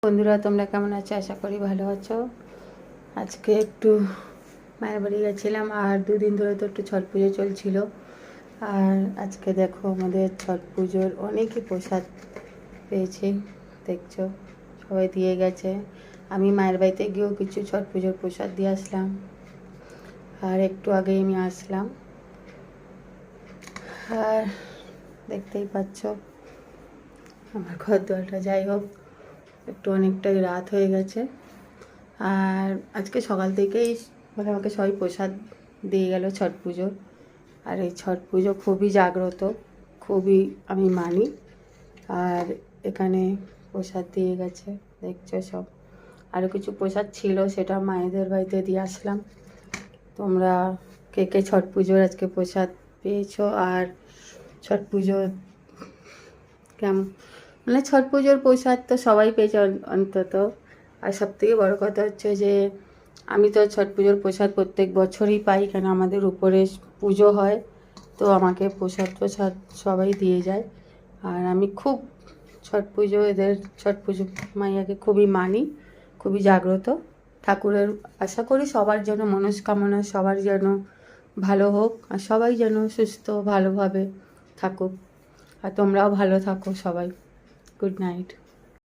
বন্ধুরা, তোমরা কেমন আছো? আশা করি ভালো আছো। আজকে একটু মায়ের বাড়ি গেছিলাম, আর দুদিন ধরে তো একটু ছট পুজো চলছিল। আর আজকে দেখো আমাদের ছট পুজোর অনেকই প্রসাদ পেয়েছি, দেখছো সবাই দিয়ে গেছে। আমি মায়ের বাড়িতে গিয়েও কিছু ছট পুজোর প্রসাদ দিয়ে আসলাম, আর একটু আগেই আমি আসলাম। আর দেখতেই পাচ্ছ আমার ঘর দোয়ারটা। যাই হোক, একটু অনেকটাই রাত হয়ে গেছে। আর আজকে সকাল থেকেই আমাকে সবাই প্রসাদ দিয়ে গেল ছট পুজোর। আর এই ছট পুজো খুবই জাগ্রত, খুবই আমি মানি। আর এখানে প্রসাদ দিয়ে গেছে, দেখছো সব। আরও কিছু প্রসাদ ছিল, সেটা মায়েদের বাড়িতে দিয়ে আসলাম। তোমরা কে কে ছট পুজোর আজকে প্রসাদ পেয়েছো? আর ছট পুজো কেমন, মানে ছট পুজোর প্রসাদ তো সবাই পেয়েছে অন্তত। আর সবথেকে বড় কথা হচ্ছে যে আমি তো ছট পুজোর প্রসাদ প্রত্যেক বছরই পাই, কেন আমাদের উপরে পুজো হয়, তো আমাকে প্রসাদ সবাই দিয়ে যায়। আর আমি খুব ছট পুজো, এদের ছট পুজো মাইয়াকে খুবই মানি, খুবই জাগ্রত ঠাকুরের। আশা করি সবার যেন মনস্কামনা সবার যেন ভালো হোক, আর সবাই যেন সুস্থ ভালোভাবে থাকুক। আর তোমরাও ভালো থাকো সবাই। Good night.